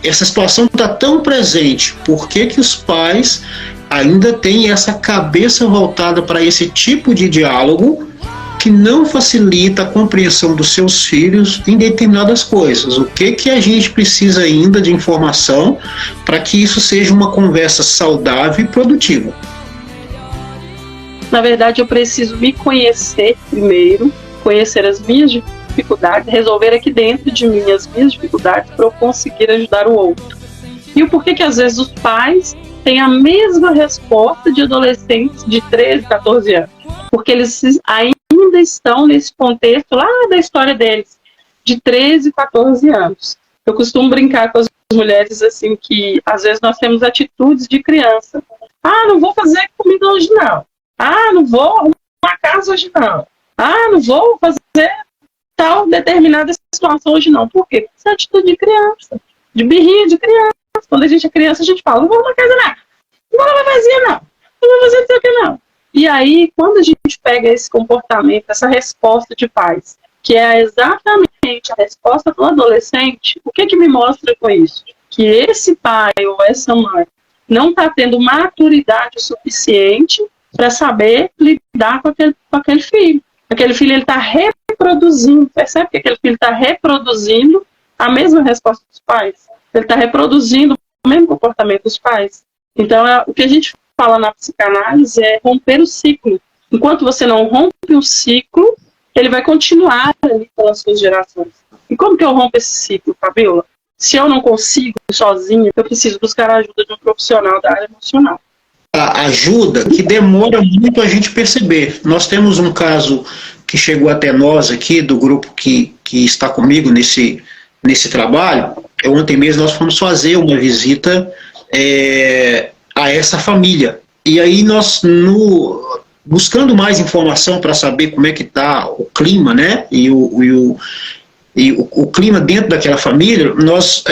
essa situação está tão presente, por que que os pais ainda têm essa cabeça voltada para esse tipo de diálogo que não facilita a compreensão dos seus filhos em determinadas coisas? O que que a gente precisa ainda de informação para que isso seja uma conversa saudável e produtiva? Na verdade, eu preciso me conhecer primeiro, conhecer as minhas dificuldades, resolver aqui dentro de mim as minhas dificuldades para eu conseguir ajudar o outro. E o porquê que às vezes os pais têm a mesma resposta de adolescentes de 13, 14 anos? Porque eles ainda estão nesse contexto lá da história deles, de 13, 14 anos. Eu costumo brincar com as mulheres assim que às vezes nós temos atitudes de criança. Ah, não vou fazer comida hoje não. Ah, não vou arrumar casa hoje não. Ah, não vou fazer tal determinada situação hoje não. Por quê? Isso é atitude de criança, de birrinha de criança. Quando a gente é criança, a gente fala, não vou arrumar casa não. Não vou lavar vazia não. Não vou fazer isso aqui não. E aí, quando a gente pega esse comportamento, essa resposta de pais, que é exatamente a resposta do adolescente, o que que me mostra com isso? Que esse pai ou essa mãe não está tendo maturidade suficiente para saber lidar com aquele filho. Aquele filho está reproduzindo, percebe que aquele filho está reproduzindo a mesma resposta dos pais? Ele está reproduzindo o mesmo comportamento dos pais. Então, o que a gente fala na psicanálise é romper o ciclo. Enquanto você não rompe o ciclo, ele vai continuar ali pelas suas gerações. E como que eu rompo esse ciclo, Fabiola? Se eu não consigo sozinho, eu preciso buscar a ajuda de um profissional da área emocional. A ajuda que demora muito a gente perceber. Nós temos um caso que chegou até nós aqui, do grupo que está comigo nesse trabalho. Ontem mesmo nós fomos fazer uma visita a essa família. E aí nós, buscando mais informação para saber como é que está o clima, né? E o clima dentro daquela família, nós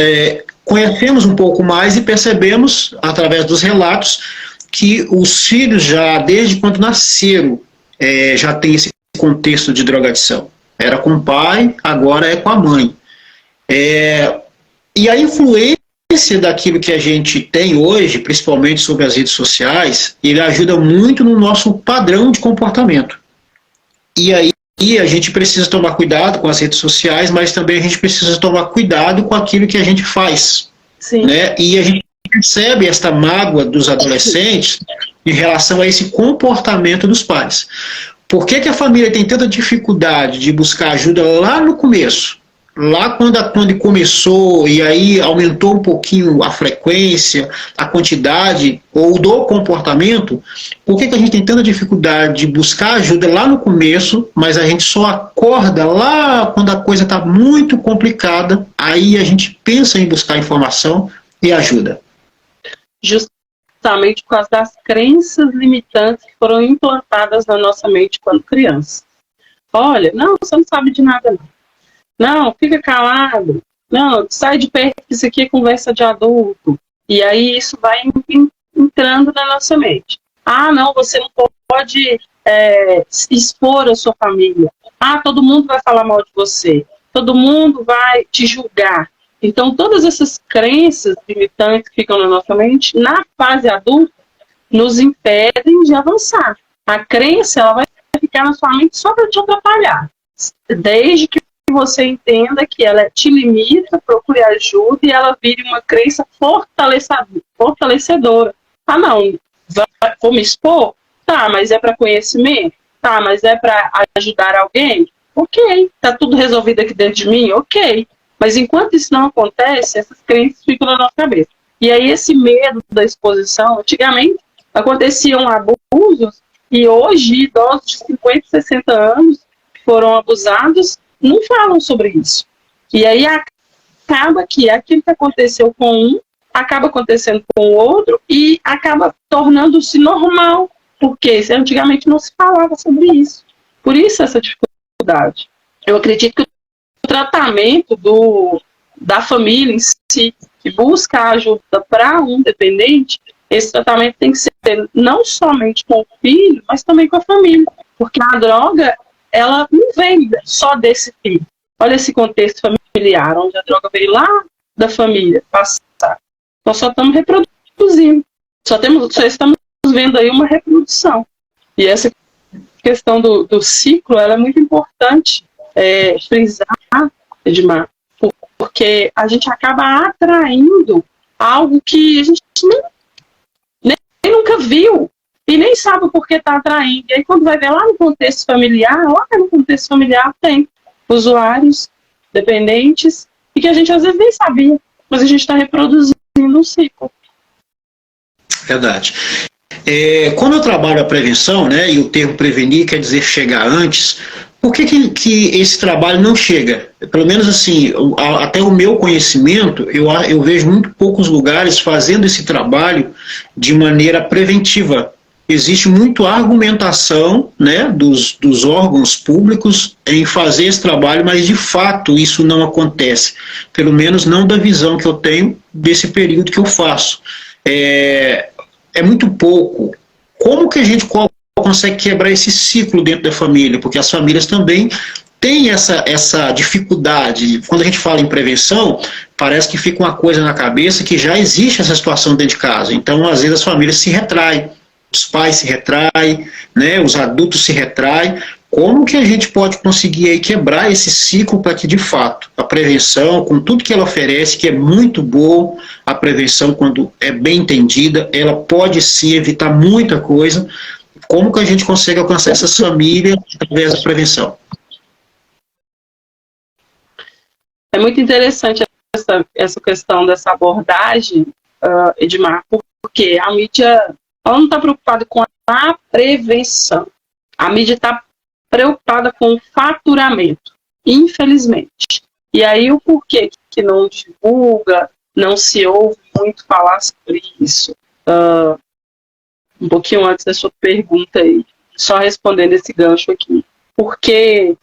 conhecemos um pouco mais e percebemos, através dos relatos, que os filhos já, desde quando nasceram, já tem esse contexto de drogadição. Era com o pai, agora é com a mãe. E a influência daquilo que a gente tem hoje, principalmente sobre as redes sociais, ele ajuda muito no nosso padrão de comportamento. E aí a gente precisa tomar cuidado com as redes sociais, mas também a gente precisa tomar cuidado com aquilo que a gente faz. Sim. Né? E a gente percebe esta mágoa dos adolescentes em relação a esse comportamento dos pais. Por que que a família tem tanta dificuldade de buscar ajuda lá no começo? Lá quando começou e aí aumentou um pouquinho a frequência, a quantidade ou do comportamento, por que que a gente tem tanta dificuldade de buscar ajuda lá no começo, mas a gente só acorda lá quando a coisa está muito complicada, aí a gente pensa em buscar informação e ajuda? Justamente por causa das crenças limitantes que foram implantadas na nossa mente quando criança. Olha, não, você não sabe de nada não. Não, fica calado. Não, sai de perto, isso aqui é conversa de adulto. E aí isso vai entrando na nossa mente. Ah, não, você não pode expor a sua família. Ah, todo mundo vai falar mal de você. Todo mundo vai te julgar. Então, todas essas crenças limitantes que ficam na nossa mente, na fase adulta, nos impedem de avançar. A crença, ela vai ficar na sua mente só para te atrapalhar. Desde que você entenda que ela te limita, procure ajuda e ela vire uma crença fortalecedora. Ah, não, vou me expor? Tá, mas é para conhecimento? Tá, mas é para ajudar alguém? Ok. Tá tudo resolvido aqui dentro de mim? Ok. Mas enquanto isso não acontece, essas crenças ficam na nossa cabeça. E aí esse medo da exposição, antigamente aconteciam abusos e hoje idosos de 50, 60 anos que foram abusados não falam sobre isso. E aí acaba que aquilo que aconteceu com um acaba acontecendo com o outro e acaba tornando-se normal, porque antigamente não se falava sobre isso. Por isso essa dificuldade. Eu acredito que o tratamento da família em si, que busca ajuda para um dependente, esse tratamento tem que ser não somente com o filho, mas também com a família. Porque a droga, ela não vem só desse filho. Olha esse contexto familiar, onde a droga veio lá da família passar. Nós só estamos reproduzindo. Só estamos vendo aí uma reprodução. E essa questão do ciclo, ela é muito importante frisar, Edmar, porque a gente acaba atraindo algo que a gente nem nunca viu e nem sabe por que está atraindo. E aí quando vai ver lá no contexto familiar, tem usuários dependentes e que a gente às vezes nem sabia, mas a gente está reproduzindo um ciclo. Verdade. Quando eu trabalho a prevenção, né, e o termo prevenir quer dizer chegar antes, por que esse trabalho não chega? Pelo menos assim, até o meu conhecimento, eu vejo muito poucos lugares fazendo esse trabalho de maneira preventiva. Existe muito argumentação, né, dos órgãos públicos em fazer esse trabalho, mas de fato isso não acontece. Pelo menos não da visão que eu tenho desse período que eu faço. É muito pouco. Como que a gente consegue quebrar esse ciclo dentro da família? Porque as famílias também têm essa dificuldade. Quando a gente fala em prevenção, parece que fica uma coisa na cabeça que já existe essa situação dentro de casa. Então, às vezes, as famílias se retraem, os pais se retraem, né, os adultos se retraem. Como que a gente pode conseguir aí quebrar esse ciclo para que, de fato, a prevenção, com tudo que ela oferece, que é muito boa, a prevenção, quando é bem entendida, ela pode sim evitar muita coisa. Como que a gente consegue alcançar essas famílias através da prevenção? É muito interessante essa questão dessa abordagem, Edmar, porque a mídia ela não está preocupada com a prevenção. A mídia está preocupada com o faturamento, infelizmente. E aí o porquê que não divulga, não se ouve muito falar sobre isso. Um pouquinho antes da sua pergunta aí, só respondendo esse gancho aqui. Porque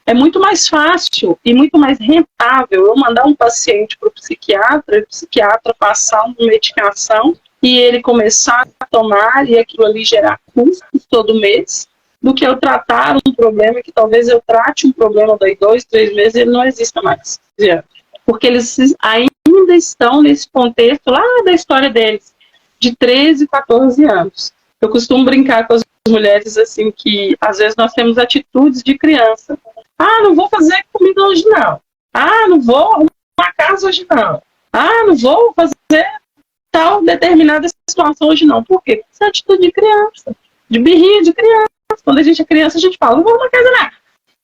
é muito mais fácil e muito mais rentável eu mandar um paciente para o psiquiatra e o psiquiatra passar uma medicação e ele começar a tomar e aquilo ali gerar custos todo mês, do que eu tratar um problema que talvez eu trate um problema daí 2, 3 meses e ele não exista mais. Porque eles ainda estão nesse contexto lá da história deles, de 13, 14 anos. Eu costumo brincar com as mulheres assim que às vezes nós temos atitudes de criança. Não vou fazer comida hoje não. Não vou arrumar casa hoje não. Não vou fazer tal determinada situação hoje não. Por quê? Isso é atitude de criança, de birrinha de criança. Quando a gente é criança, a gente fala, não vou arrumar casa não.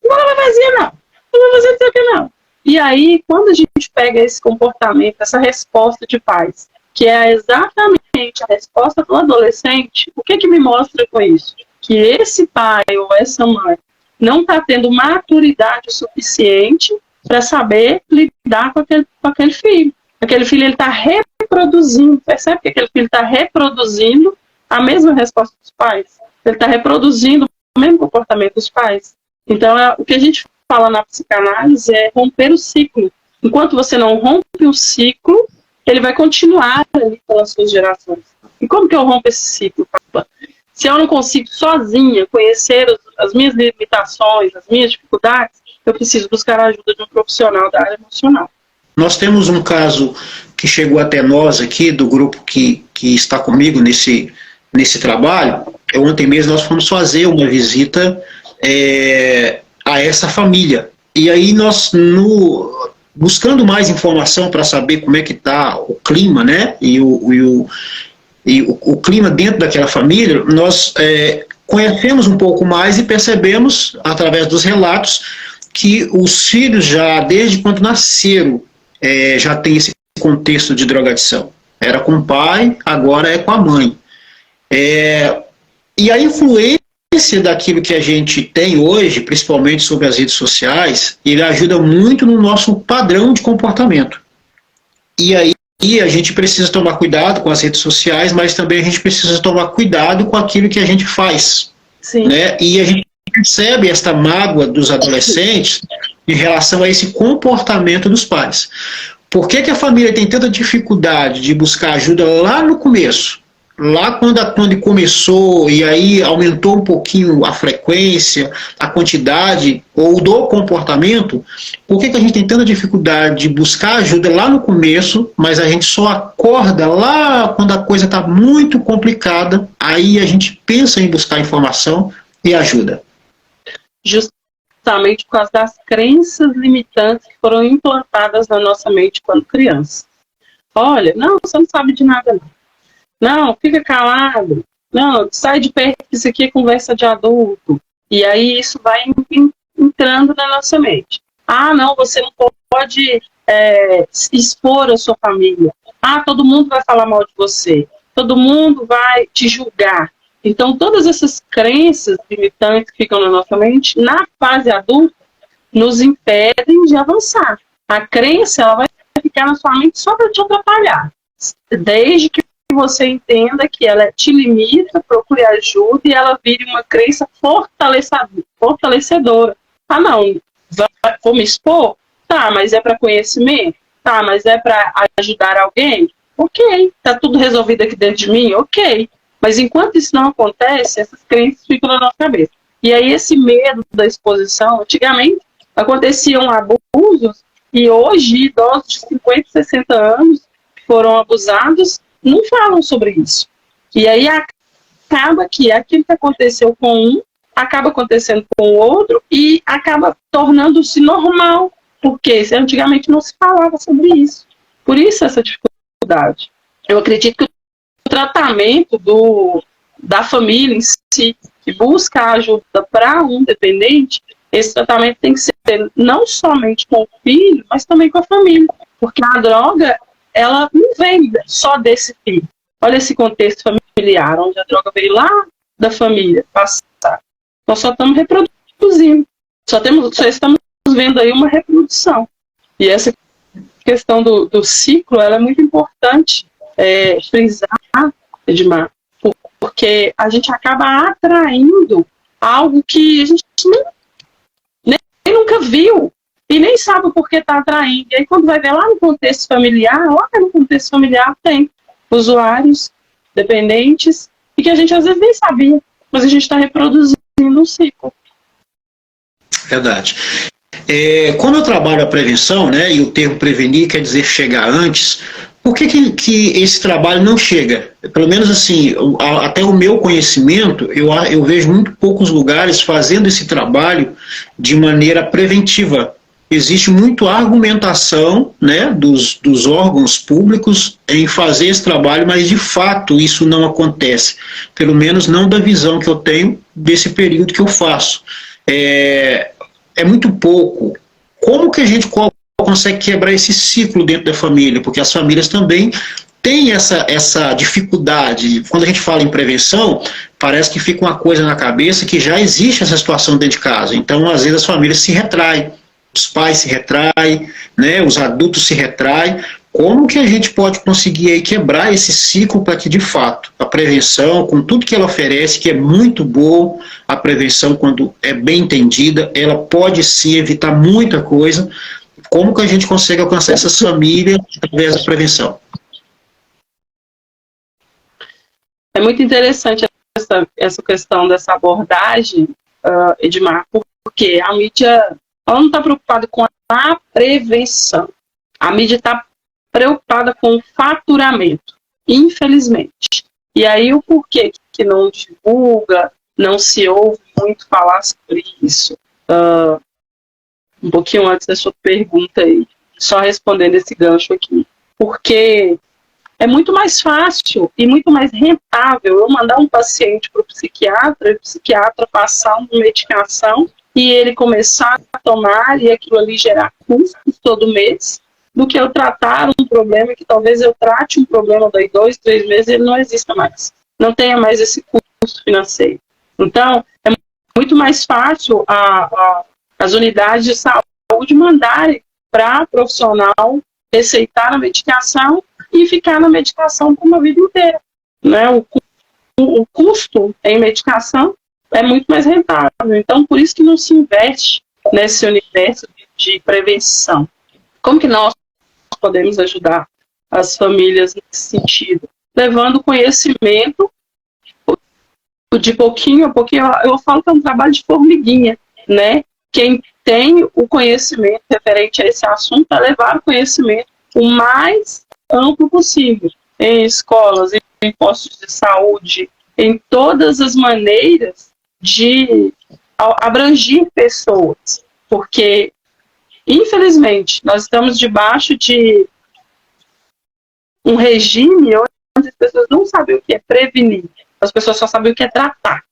Não vou lavar vazia não. Não vou fazer isso aqui não. E aí, quando a gente pega esse comportamento, essa resposta de pais, que é exatamente a resposta do adolescente, o que me mostra com isso? Que esse pai ou essa mãe não está tendo maturidade suficiente para saber lidar com aquele filho. Aquele filho está reproduzindo, percebe que aquele filho está reproduzindo a mesma resposta dos pais? Ele está reproduzindo o mesmo comportamento dos pais. Então, o que a gente fala na psicanálise é romper o ciclo. Enquanto você não rompe o ciclo, ele vai continuar ali pelas suas gerações. E como que eu rompo esse ciclo? Se eu não consigo sozinha conhecer as minhas limitações, as minhas dificuldades, eu preciso buscar a ajuda de um profissional da área emocional. Nós temos um caso que chegou até nós aqui, do grupo que está comigo nesse trabalho. Ontem mesmo nós fomos fazer uma visita a essa família. E aí nós, buscando mais informação para saber como é que está o clima, né, e o clima dentro daquela família, nós conhecemos um pouco mais e percebemos, através dos relatos, que os filhos já, desde quando nasceram, já tem esse contexto de drogadição. Era com o pai, agora é com a mãe. E a influência daquilo que a gente tem hoje, principalmente sobre as redes sociais, ele ajuda muito no nosso padrão de comportamento. E aí a gente precisa tomar cuidado com as redes sociais, mas também a gente precisa tomar cuidado com aquilo que a gente faz. Sim. Né? E a gente percebe esta mágoa dos adolescentes em relação a esse comportamento dos pais. Por que a família tem tanta dificuldade de buscar ajuda lá no começo? lá quando começou, e aí aumentou um pouquinho a frequência, a quantidade, ou do comportamento, por que a gente tem tanta dificuldade de buscar ajuda lá no começo, mas a gente só acorda lá quando a coisa está muito complicada, aí a gente pensa em buscar informação e ajuda? Justamente por causa das crenças limitantes que foram implantadas na nossa mente quando criança. Olha, não, você não sabe de nada, não. Não, fica calado. Não, sai de perto, isso aqui é conversa de adulto. E aí isso vai entrando na nossa mente. Ah, não, você não pode expor a sua família. Ah, todo mundo vai falar mal de você. Todo mundo vai te julgar. Então, todas essas crenças limitantes que ficam na nossa mente, na fase adulta, nos impedem de avançar. A crença, ela vai ficar na sua mente só para te atrapalhar. Desde que você entenda que ela te limita, procure ajuda e ela vire uma crença fortalecedora. Ah, não, vou me expor? Tá, mas é para conhecimento? Tá, mas é para ajudar alguém? Ok. Tá tudo resolvido aqui dentro de mim? Ok. Mas enquanto isso não acontece, essas crenças ficam na nossa cabeça. E aí esse medo da exposição, antigamente aconteciam abusos e hoje idosos de 50, 60 anos foram abusados, não falam sobre isso. E aí acaba que aquilo que aconteceu com um, acaba acontecendo com o outro e acaba tornando-se normal, porque antigamente não se falava sobre isso. Por isso essa dificuldade. Eu acredito que o tratamento da família em si, que busca ajuda para um dependente, esse tratamento tem que ser não somente com o filho, mas também com a família. Porque a droga, ela não vem só desse filho. Olha esse contexto familiar, onde a droga veio lá da família passar. Nós só estamos reproduzindo. Só estamos vendo aí uma reprodução. E essa questão do ciclo, ela é muito importante frisar, Edmar, porque a gente acaba atraindo algo que a gente nem nunca viu e nem sabe por que está atraindo. E aí quando vai ver lá no contexto familiar, tem usuários dependentes e que a gente às vezes nem sabia, mas a gente está reproduzindo um ciclo. Verdade. Quando eu trabalho a prevenção, né, e o termo prevenir quer dizer chegar antes, por que esse trabalho não chega? Pelo menos assim, até o meu conhecimento, eu vejo muito poucos lugares fazendo esse trabalho de maneira preventiva. Existe muito argumentação, né, dos órgãos públicos em fazer esse trabalho, mas de fato isso não acontece. Pelo menos não da visão que eu tenho desse período que eu faço. É muito pouco. Como que a gente consegue quebrar esse ciclo dentro da família? Porque as famílias também têm essa dificuldade. Quando a gente fala em prevenção, parece que fica uma coisa na cabeça que já existe essa situação dentro de casa. Então, às vezes, as famílias se retraem, os pais se retraem, né, os adultos se retraem. Como que a gente pode conseguir aí quebrar esse ciclo para que, de fato, a prevenção, com tudo que ela oferece, que é muito boa, a prevenção, quando é bem entendida, ela pode sim evitar muita coisa. Como que a gente consegue alcançar essas famílias através da prevenção? É muito interessante essa questão dessa abordagem, Edmar, porque a mídia ela não está preocupada com a prevenção. A mídia está preocupada com o faturamento, infelizmente. E aí o porquê que não divulga, não se ouve muito falar sobre isso? Um pouquinho antes da sua pergunta aí, só respondendo esse gancho aqui. Porque é muito mais fácil e muito mais rentável eu mandar um paciente para o psiquiatra, e o psiquiatra passar uma medicação e ele começar a tomar e aquilo ali gerar custos todo mês, do que eu tratar um problema que talvez eu trate um problema daí 2, 3 meses e ele não exista mais. Não tenha mais esse custo financeiro. Então, é muito mais fácil as unidades de saúde mandarem para o profissional receitar a medicação e ficar na medicação por uma vida inteira. Né? O custo em medicação é muito mais rentável. Então, por isso que não se investe nesse universo de prevenção. Como que nós podemos ajudar as famílias nesse sentido? levando conhecimento de pouquinho a pouquinho. Eu falo que é um trabalho de formiguinha, né? Quem tem o conhecimento referente a esse assunto é levar o conhecimento o mais amplo possível, em escolas, em postos de saúde, em todas as maneiras de abranger pessoas, porque, infelizmente, nós estamos debaixo de um regime onde as pessoas não sabem o que é prevenir, as pessoas só sabem o que é tratar.